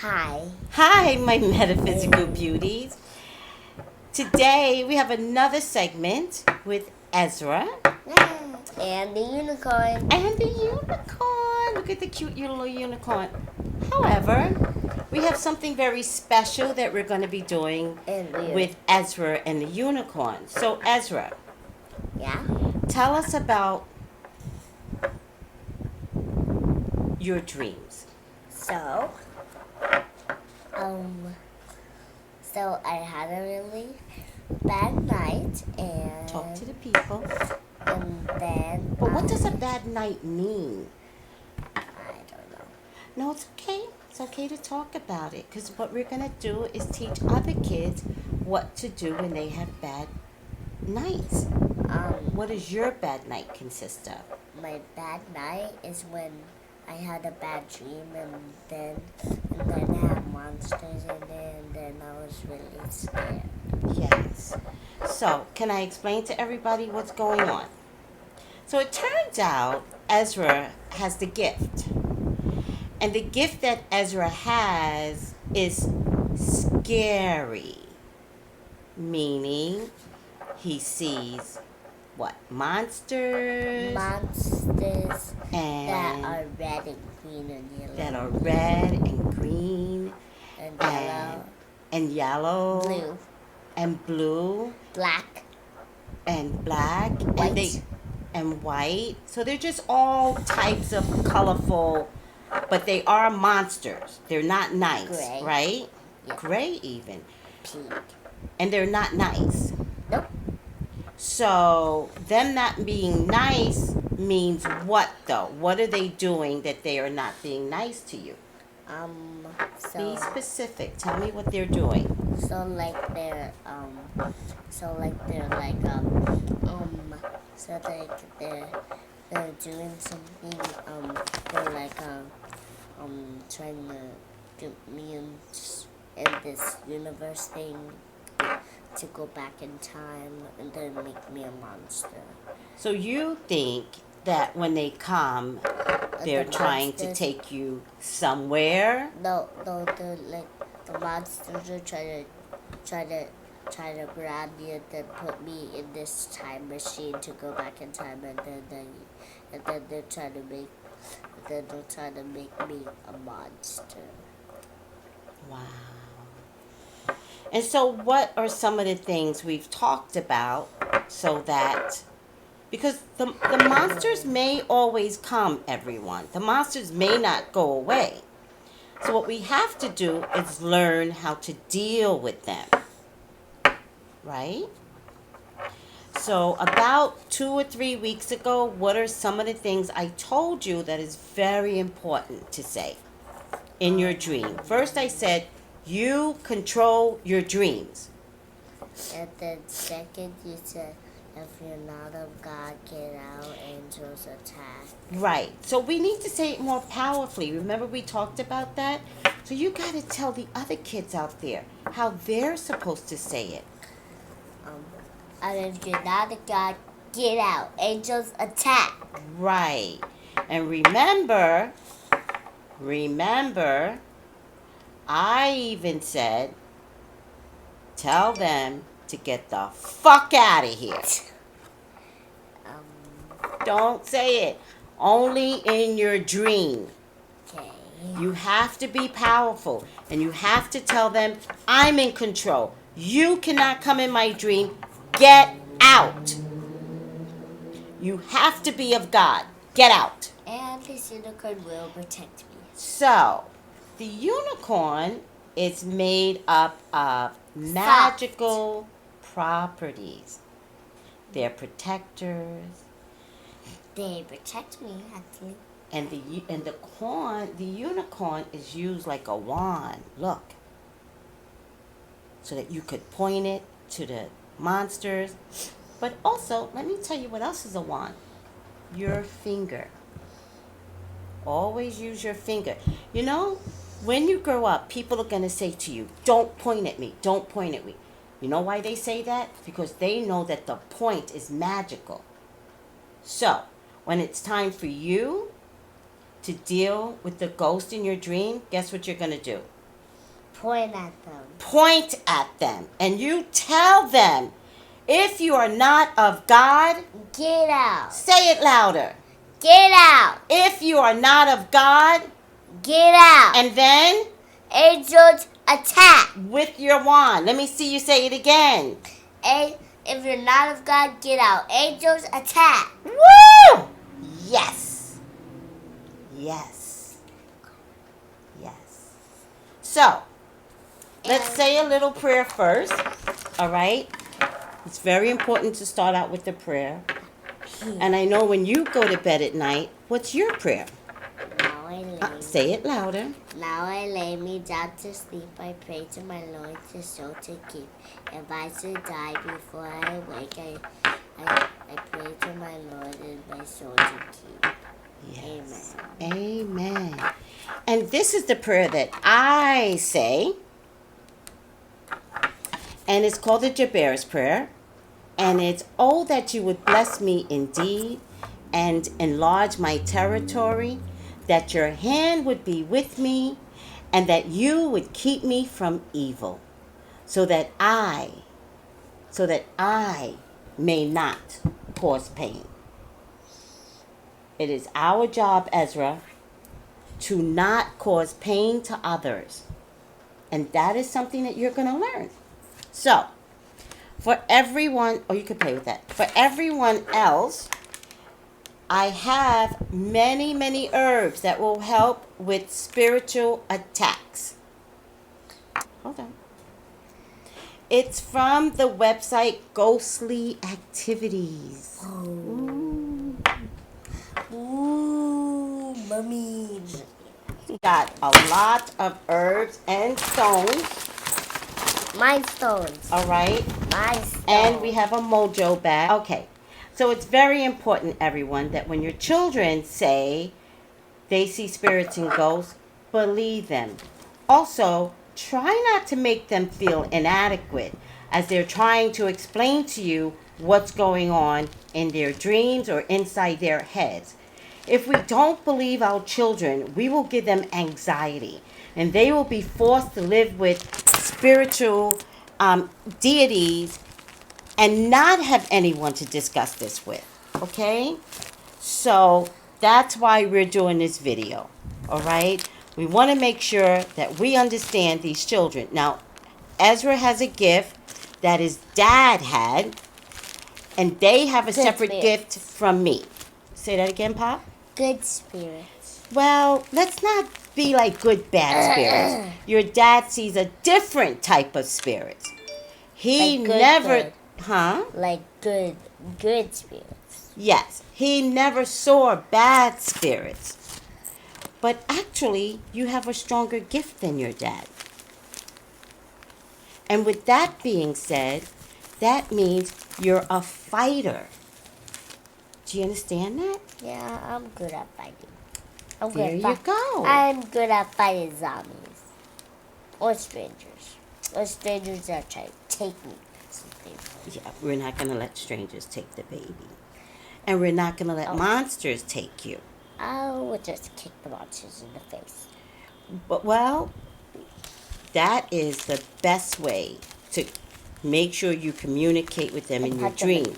Hi. Hi, my Metaphysical Beauties. Today we have another segment with Ezra And the unicorn. and the unicorn. Look at the cute little unicorn. However, we have something very special that we're going to be doing And weird. with Ezra and the unicorn. So, Ezra, Yeah? tell us about your dreams. So, um, so I had a really bad night Talk to the people. and then But what does a bad night mean? I don't know. No, it's okay. It's okay to talk about it because what we're going to do is teach other kids what to do when they have bad nights. What does your bad night consist of? My bad night is when I had a bad dream and then I had monsters in there and then I was really scared. Yes. So, can I explain to everybody what's going on? So, it turns out Ezra has the gift. And the gift that Ezra has is scary, meaning he sees what? Monsters Monsters that and are red and green and yellow. that are red and green And yellow. and yellow Blue. and blue Black. and black White. and white. So they're just all types of colorful, but they are monsters. They're not nice, Gray. right? Yeah. Gray even. Pink. And they're not nice. Nope. So them not being nice means what though? What are they doing that they are not being nice to you? Be So specific. Tell me what they're doing. so like they're so like they're like so like they're doing something they're like trying to get me in this universe thing to go back in time and then make me a monster. So you think that when they come, they're The trying to monsters- take you somewhere? No, the like the monsters are try to grab me and then put me in this time machine to go back in time and then they're trying to make me a monster. Wow. And so what are some of the things we've talked about so that because the monsters may always come, everyone. The monsters may not go away. So what we have to do is learn how to deal with them. Right? So about 2 or 3 weeks ago, what are some of the things I told you that is very important to say in your dream? First I said, you control your dreams. And then second you said if you're not of God, get out, angels attack. Right. So we need to say it more powerfully. Remember we talked about that? So you got to tell the other kids out there how they're supposed to say it. And if you're not of God, get out, angels attack. Right. And remember, I even said, tell them to get the fuck out of here. Don't say it. Only in your dream. Okay. You have to be powerful. And you have to tell them, I'm in control. You cannot come in my dream. Get out. You have to be of God. Get out. And this unicorn will protect me. So, the unicorn is made up of magical properties. They're protectors. They protect me, actually. And the unicorn is used like a wand. Look. So that you could point it to the monsters. But also, let me tell you what else is a wand. Your finger. Always use your finger. You know, when you grow up, people are going to say to you, don't point at me, don't point at me. You know why they say that? Because they know that the point is magical. So, when it's time for you to deal with the ghost in your dream, guess what you're going to do? Point at them. Point at them. And you tell them, if you are not of God, Get out. say it louder. Get out. If you are not of God, Get out. and then Angels attack. with your wand. Let me see you say it again. If you're not of God, get out. Angels attack. Woo! Yes. Yes. Yes. So, let's say a little prayer first. All right? It's very important to start out with the prayer. And I know when you go to bed at night, what's your prayer? Say it louder. Now I lay me down to sleep. I pray to my Lord to soul to keep. If I should die before I wake, I pray to my Lord and my soul to keep. Yes. Amen. And this is the prayer that I say. And it's called the Jabez prayer. And it's, oh, that you would bless me indeed and enlarge my territory, that your hand would be with me, and that you would keep me from evil, so that I may not cause pain. It is our job, Ezra, to not cause pain to others. And that is something that you're going to learn. So, for everyone, you can play with that. For everyone else, I have many, many herbs that will help with spiritual attacks. Hold on. It's from the website Ghostly Activities. Ooh, mommy. Got a lot of herbs and stones. Mind stones. All right. Mind stones. And we have a mojo bag. Okay. So it's very important, everyone, that when your children say they see spirits and ghosts, believe them. Also, try not to make them feel inadequate as they're trying to explain to you what's going on in their dreams or inside their heads. If we don't believe our children, we will give them anxiety, and they will be forced to live with spiritual deities and not have anyone to discuss this with. Okay? So that's why we're doing this video. All right? We want to make sure that we understand these children. Now, Ezra has a gift that his dad had, and they have a separate gift from me. Say that again, Pop. Good spirits. Well, let's not be like good, bad spirits. Your dad sees a different type of spirits. He Like good, never, good. huh? Like good spirits. Yes, he never saw bad spirits. But actually, you have a stronger gift than your dad. And with that being said, that means you're a fighter. Do you understand that? Yeah, I'm good at fighting. There you go. I'm good at fighting zombies. Or strangers. Or strangers that try to take me. Yeah, we're not going to let strangers take the baby. And we're not going to let monsters take you. I would just kick the monsters in the face. But, well, that is the best way to make sure you communicate with them in your dream.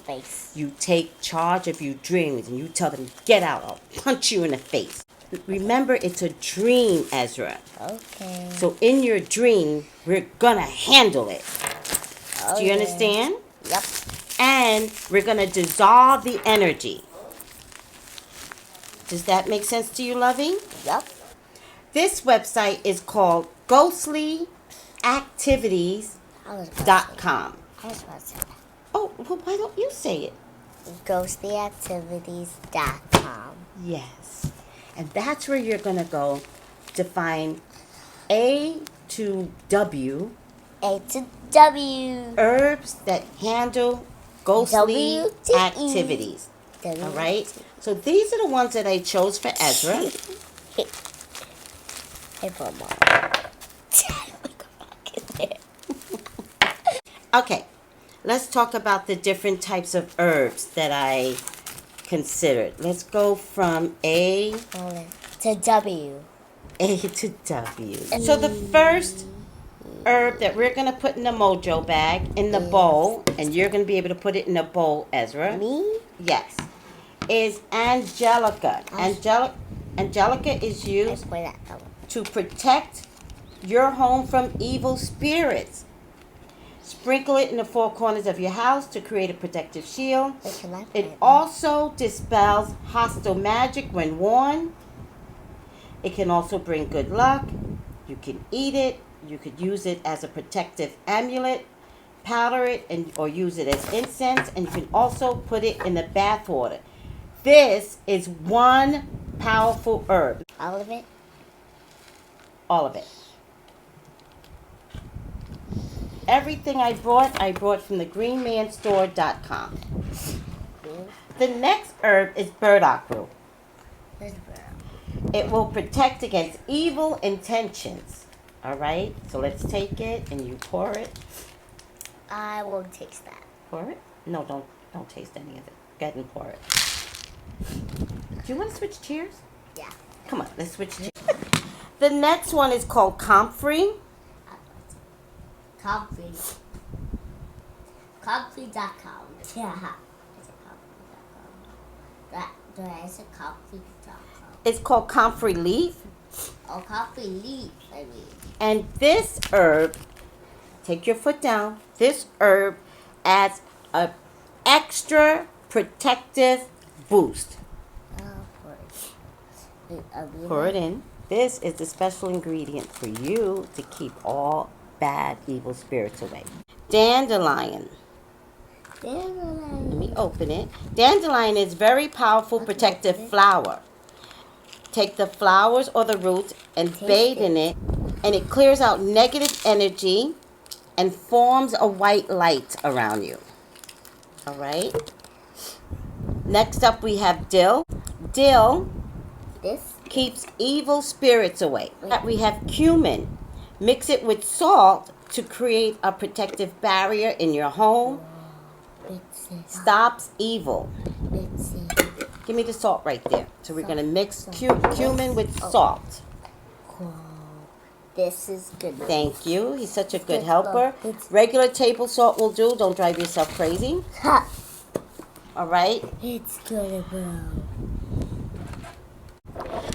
You take charge of your dreams and you tell them, get out, I'll punch you in the face. Remember, it's a dream, Ezra. Okay. So in your dream, we're going to handle it. Do you understand? Yep. And we're going to dissolve the energy. Does that make sense to you, Lovey? Yep. This website is called ghostlyactivities.com. I was about to say that. Oh, well, why don't you say it? ghostlyactivities.com. Yes. And that's where you're going to go to find A to W. A to W. Herbs that handle ghostly W to E. activities. All right? So these are the ones that I chose for Ezra. Hey, Mama. Okay. Let's talk about the different types of herbs that I considered. Let's go from A to W. A to W. So the first herb that we're going to put in the mojo bag, in the bowl, and you're going to be able to put it in a bowl, Ezra. Me? Yes. Is Angelica. Angelica is used to protect your home from evil spirits. Sprinkle it in the four corners of your house to create a protective shield. It also dispels hostile magic when worn. It can also bring good luck. You can eat it. You could use it as a protective amulet, powder it, or use it as incense, and you can also put it in the bath water. This is one powerful herb. All of it? All of it. Everything I brought from the greenmanstore.com. The next herb is burdock root. It will protect against evil intentions. All right? So let's take it and you pour it. I won't taste that. Pour it? No, don't taste any of it. Go ahead and pour it. Do you want to switch chairs? Yeah. Come on, let's switch chairs. The next one is called comfrey. Comfrey. Comfrey.com. Yeah. Is it comfrey.com? It's called comfrey leaf. Oh, comfrey leaf, I mean. And this herb, take your foot down. This herb adds an extra protective boost. Pour it in. This is the special ingredient for you to keep all bad, evil spirits away. Dandelion. Let me open it. Dandelion is very powerful protective flower. Take the flowers or the roots and bathe in it, and it clears out negative energy and forms a white light around you. All right? Next up we have dill. Dill keeps evil spirits away. We have cumin. Mix it with salt to create a protective barrier in your home. Stops evil. Give me the salt right there. So we're going to mix cumin with salt. This is good. Thank you. He's such a good helper. Regular table salt will do. Don't drive yourself crazy. All right? It's good, bro.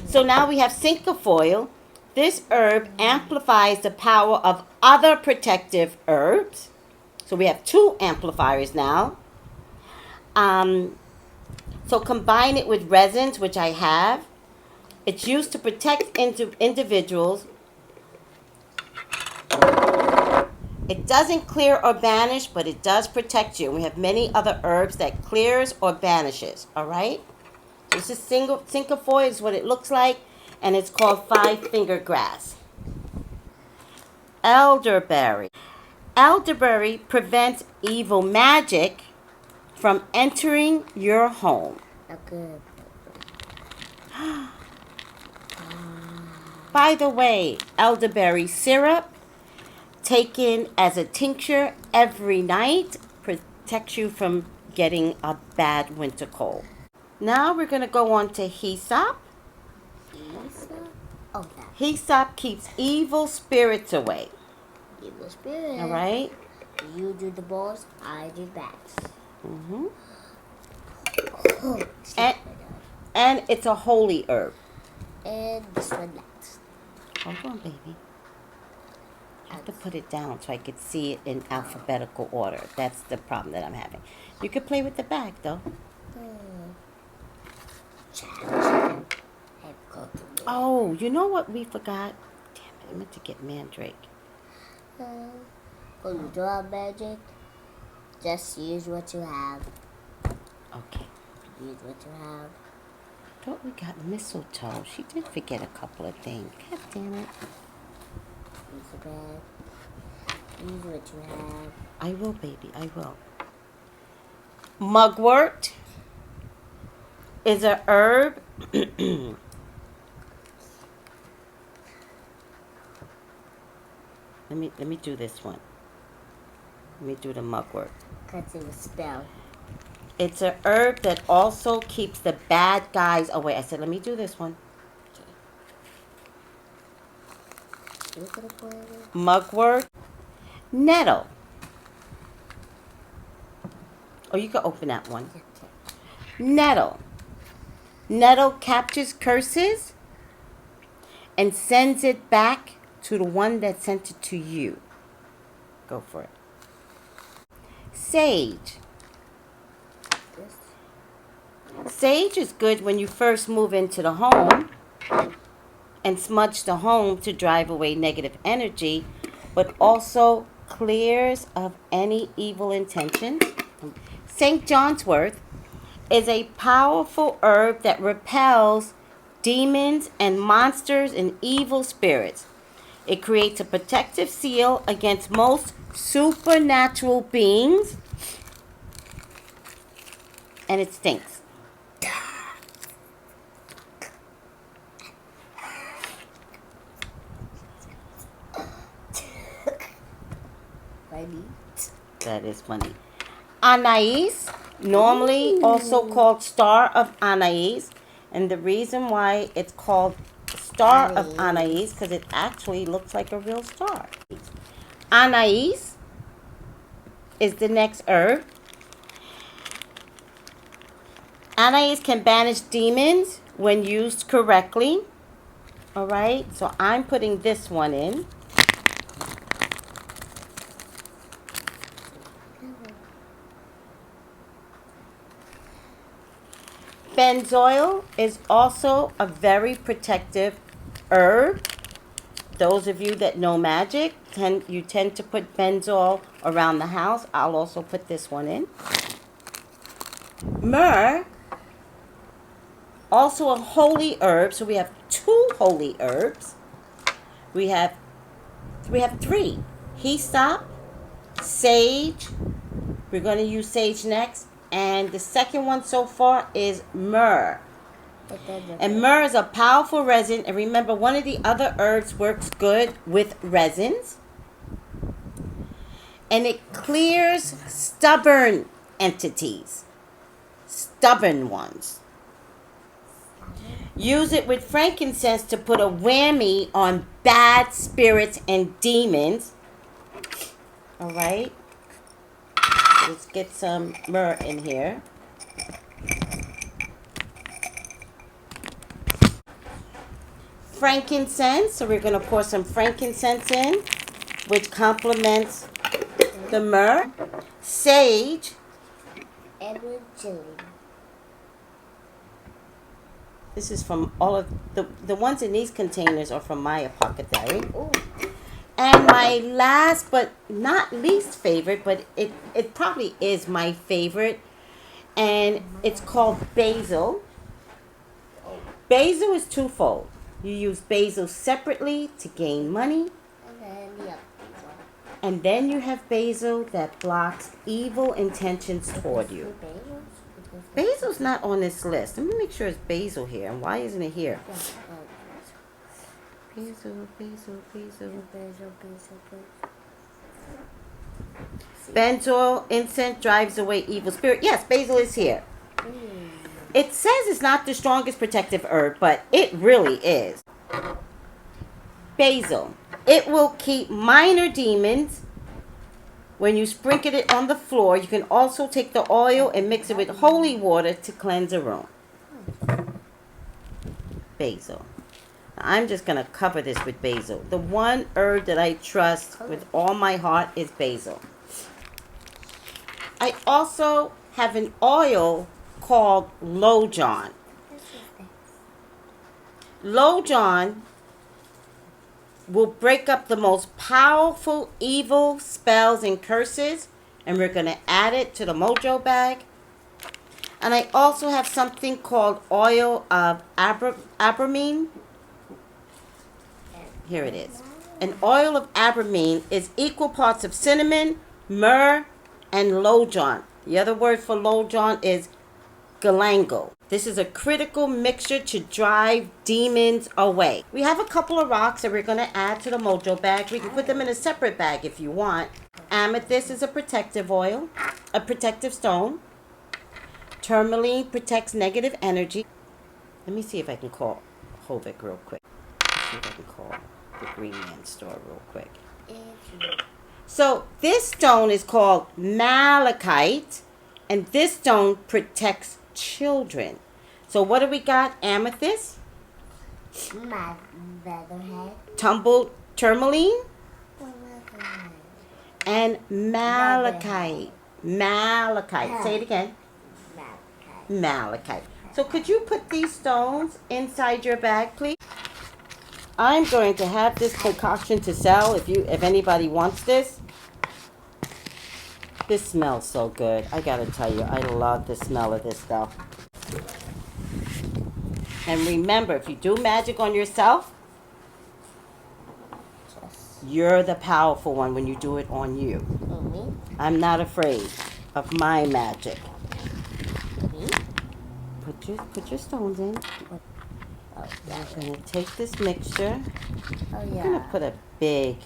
So now we have cinquefoil. This herb amplifies the power of other protective herbs. So we have two amplifiers now. So combine it with resins, which I have. It's used to protect individuals. It doesn't clear or banish, but it does protect you. We have many other herbs that clears or banishes. All right? This is cinquefoil is what it looks like, and it's called five-finger grass. Elderberry. Elderberry prevents evil magic from entering your home. Good. By the way, elderberry syrup taken as a tincture every night protects you from getting a bad winter cold. Now we're going to go on to hyssop. Oh, hyssop keeps evil spirits away. Evil spirits. All right? You do the balls, I do bats. Mm-hmm. And it's a holy herb. And this one next. Hold on, baby. I have to put it down so I could see it in alphabetical order. That's the problem that I'm having. You could play with the bag, though. Oh, you know what we forgot? Damn it, I meant to get mandrake. When you draw magic, just use what you have. Okay. Use what you have. I thought we got mistletoe. She did forget a couple of things. God damn it. Use the bag. Use what you have. I will, baby. I will. Mugwort is a herb. Let me do this one. Let me do the mugwort. Because it was spelled. It's a herb that also keeps the bad guys away. I said, let me do this one. Okay. Mugwort Nettle. Oh, you can open that one. Nettle. Nettle captures curses and sends it back to the one that sent it to you. Go for it. Sage. Sage is good when you first move into the home and smudge the home to drive away negative energy, but also clears of any evil intentions. St. John's wort is a powerful herb that repels demons and monsters and evil spirits. It creates a protective seal against most supernatural beings, and it stinks. That is funny. Anais, normally also called Star of Anais, and the reason why it's called Star of Anais because it actually looks like a real star. Anais is the next herb. Anais can banish demons when used correctly. All right, so I'm putting this one in. Benzoyl is also a very protective herb. Those of you that know magic, you tend to put benzoyl around the house. I'll also put this one in. Myrrh, also a holy herb. So we have 2 holy herbs. We have three. Hyssop, sage. We're going to use sage next. And the second one so far is myrrh. And myrrh is a powerful resin. And remember, one of the other herbs works good with resins. And it clears stubborn entities. Stubborn ones. Use it with frankincense to put a whammy on bad spirits and demons. All right. Let's get some myrrh in here. Frankincense. So we're going to pour some frankincense in, which complements the myrrh. Sage. Edward chili. This is from all of the ones in these containers are from my apothecary. Ooh. And my last but not least favorite, but it probably is my favorite, and it's called basil. Basil is twofold. You use basil separately to gain money, and then you have basil that blocks evil intentions toward you. Basil's not on this list. Let me make sure it's basil here. And why isn't it here? Basil. Benzoyl incense drives away evil spirit. Yes, basil is here. It says it's not the strongest protective herb, but it really is. Basil. It will keep minor demons. When you sprinkle it on the floor, you can also take the oil and mix it with holy water to cleanse a room. Basil. Now, I'm just going to cover this with basil. The one herb that I trust with all my heart is basil. I also have an oil called Lojon. Lojon will break up the most powerful evil spells and curses, and we're going to add it to the mojo bag. And I also have something called oil of abramine. Here it is. An oil of abramine is equal parts of cinnamon, myrrh, and Lojon. The other word for Lojon is galangal. This is a critical mixture to drive demons away. We have a couple of rocks that we're going to add to the mojo bag. We can put them in a separate bag if you want. Amethyst is a protective oil, a protective stone. Tourmaline protects negative energy. Let me see if I can call Hovik real quick. Let's see if I can call the Green Man store real quick. So this stone is called malachite, and this stone protects children. So what do we got? Amethyst, Leatherhead. tumbled tourmaline, Leatherhead. and malachite. Malachite. Say it again. Malachite. Malachite. So could you put these stones inside your bag, please? I'm going to have this concoction to sell if anybody wants this. This smells so good. I gotta tell you, I love the smell of this stuff. And remember, if you do magic on yourself, you're the powerful one when you do it on you. Me? I'm not afraid of my magic. Me? Put your stones in. Oh, yeah. We're gonna take this mixture. Oh, I'm yeah. gonna put a big,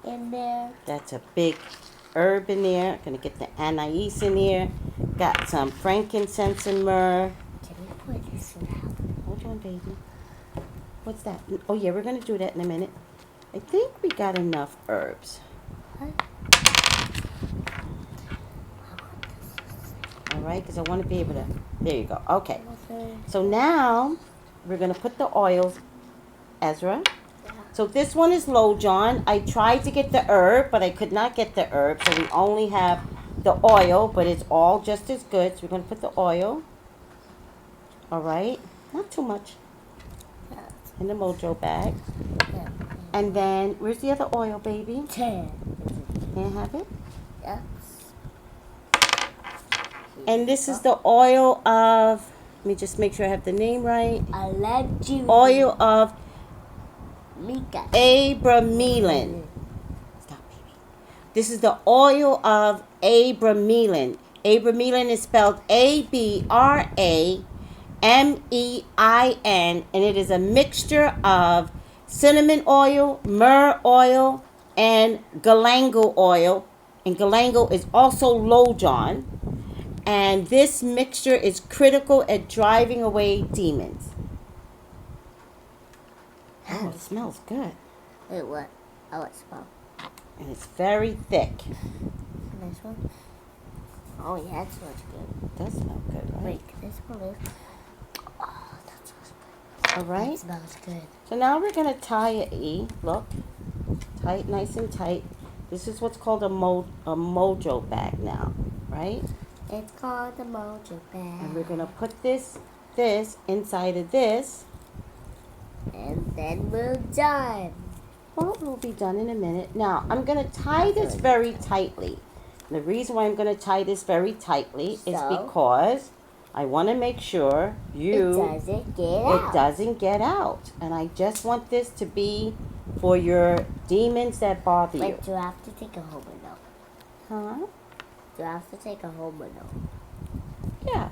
In there. that's a big herb in there. Gonna get the anise in here. Got some frankincense and myrrh. Can we put this in out? Hold on, baby. What's that? Oh, yeah, we're going to do that in a minute. I think we got enough herbs. What? All right, because I want to be able to... There you go. Okay. So now we're going to put the oils, Ezra. Yeah. So this one is Low John. I tried to get the herb, but I could not get the herb. So we only have the oil, but it's all just as good. So we're going to put the oil. All right. Not too much. In the mojo bag. Yeah. And then, where's the other oil, baby? Ten. Can I have it? Yes. And this is the oil of, let me just make sure I have the name right. Allegedly. Oil of Mika. abramelin. Stop, baby. This is the oil of abramelin. Abramelin is spelled ABRAMEIN, and it is a mixture of cinnamon oil, myrrh oil, and galangal oil. And galangal is also Low John. And this mixture is critical at driving away demons. Oh, it smells good. Wait, what? Oh, it smells. And it's very thick. This one? Oh, yeah, it smells good. It does smell good, right? Wait, this one is... Oh, that smells good. All right. That smells good. So now we're going to tie it, Look. Tie it nice and tight. This is what's called a mojo bag now, right? It's called the mojo bag. And we're going to put this inside of this. And then we're done. Well, we'll be done in a minute. Now, I'm going to tie this very tightly. The reason why I'm going to tie this very tightly is because I want to make sure it doesn't get out. And I just want this to be for your demons that bother you. Wait, do I have to take a home or no? Huh? Do I have to take a home or no? Yeah.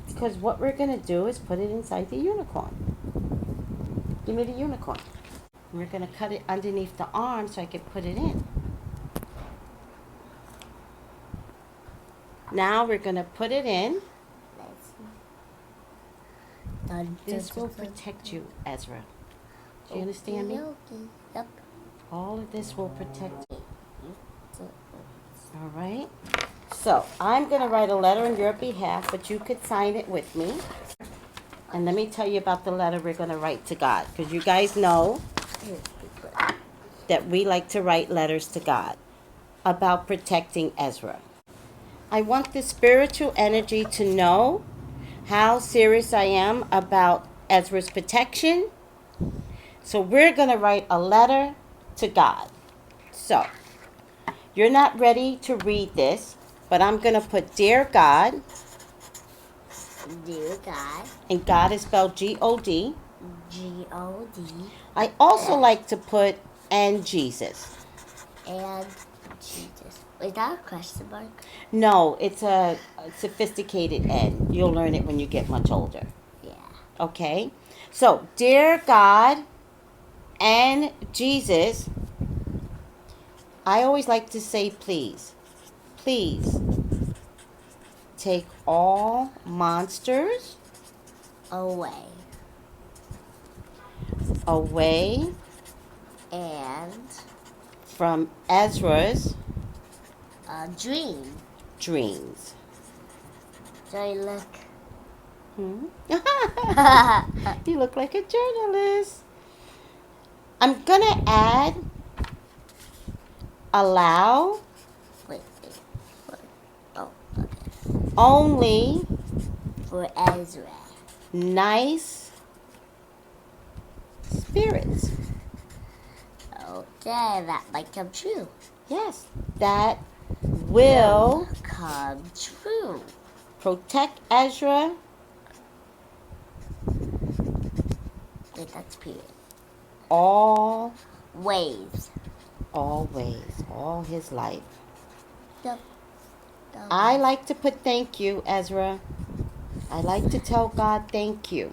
Because what we're going to do is put it inside the unicorn. Give me the unicorn. We're going to cut it underneath the arm so I can put it in. Now we're going to put it in. This will protect you, Ezra. Do you understand me? Yep. All of this will protect you. All right. So I'm going to write a letter on your behalf, but you could sign it with me. And let me tell you about the letter we're going to write to God. Because you guys know that we like to write letters to God about protecting Ezra. I want the spiritual energy to know how serious I am about Ezra's protection. So we're going to write a letter to God. So, you're not ready to read this, but I'm going to put Dear God. Dear God. And God is spelled G-O-D. G-O-D. I also like to put and Jesus. And Jesus. Is that a question mark? No, it's a sophisticated N. You'll learn it when you get much older. Yeah. Okay? So, Dear God and Jesus, I always like to say please. Please take all monsters Away. away And from Ezra's dream. dreams. So you look. You look like a journalist. I'm going to add allow Wait. Oh, okay. only For Ezra. nice spirits. Okay, that might come true. Yes, that will Come true. protect Ezra. Wait, that's period. All Waves. always, all his life. Yep. I like to put thank you, Ezra. I like to tell God thank you.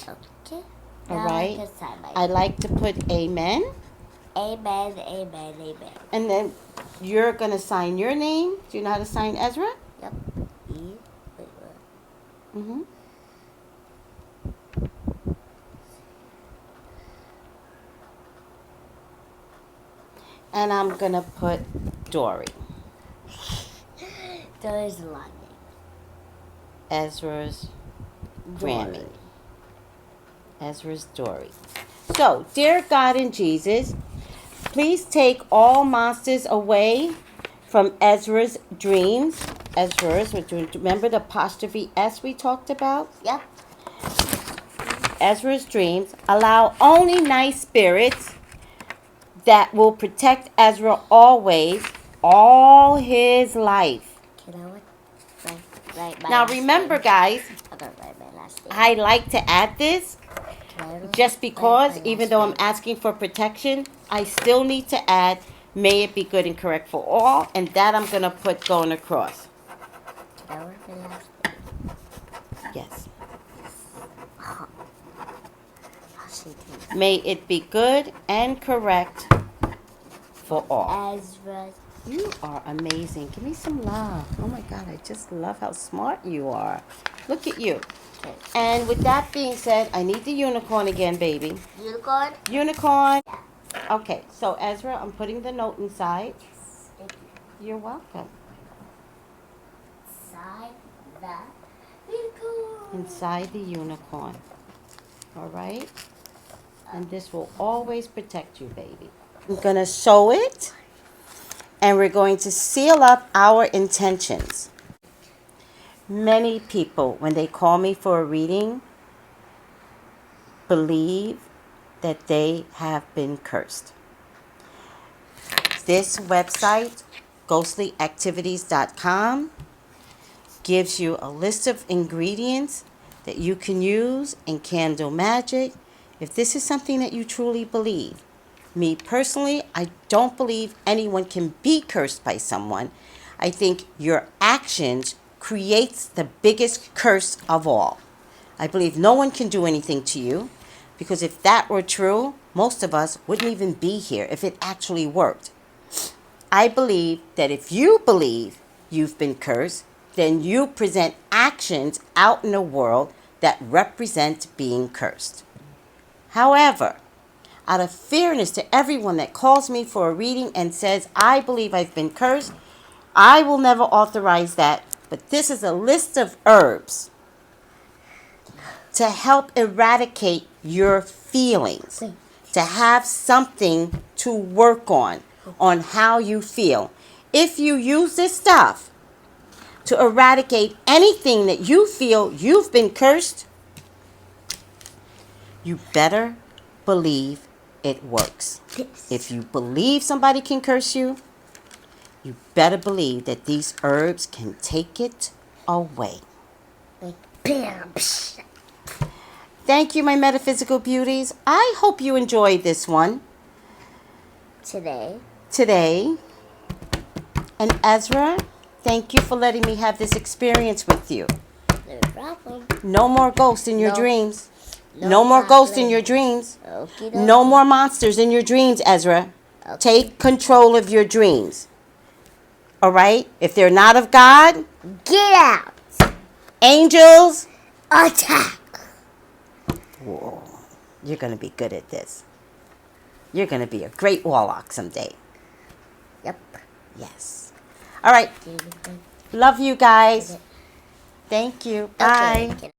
Okay. All Now right. I can sign my I like to put amen. Amen, amen, amen. And then you're going to sign your name. Do you know how to sign Ezra? Yep. Wait, what? Mm-hmm. And I'm going to put Dory. There's a lot. Ezra's Grammy. Ezra's Dory. So, dear God and Jesus, please take all monsters away from Ezra's dreams. Ezra's, remember the apostrophe S we talked about? Yep. Ezra's dreams. Allow only nice spirits that will protect Ezra always, all his life. Can I write my Now last remember, name? guys, I'm gonna write my last name. I like to add this just because, even though I'm asking for protection, I still need to add, may it be good and correct for all, and that I'm going to put going across. Can I write my last name? Yes. Washington. May it be good and correct for all. Ezra. You are amazing. Give me some love. Oh my God, I just love how smart you are. Look at you. Okay. And with that being said, I need the unicorn again, baby. Unicorn? Unicorn. Yeah. Okay, so Ezra, I'm putting the note inside. Yes. Thank you. You're welcome. Inside the unicorn. Inside the unicorn. All right? And this will always protect you, baby. I'm going to sew it, and we're going to seal up our intentions. Many people, when they call me for a reading, believe that they have been cursed. This website, ghostlyactivities.com, gives you a list of ingredients that you can use in candle magic if this is something that you truly believe. Me personally, I don't believe anyone can be cursed by someone. I think your actions creates the biggest curse of all. I believe no one can do anything to you, because if that were true, most of us wouldn't even be here if it actually worked. I believe that if you believe you've been cursed, then you present actions out in the world that represent being cursed. However, out of fairness to everyone that calls me for a reading and says, I believe I've been cursed, I will never authorize that. But this is a list of herbs to help eradicate your feelings, to have something to work on how you feel. If you use this stuff to eradicate anything that you feel you've been cursed, you better believe it works. Yes. If you believe somebody can curse you, you better believe that these herbs can take it away. Like, bam. Thank you, my metaphysical beauties. I hope you enjoyed this one Today. And Ezra, thank you for letting me have this experience with you. No problem. No more ghosts in your No. dreams. No No more ghosts in problem. your dreams. Okie dokie. No more monsters in your dreams, Ezra. Okay. Take control of your dreams. All right? If they're not of God, Get out. angels, Attack. whoa, you're going to be good at this. You're going to be a great warlock someday. Yep. Yes. All right. Okay. Love you guys. Thank you. Bye. Okay.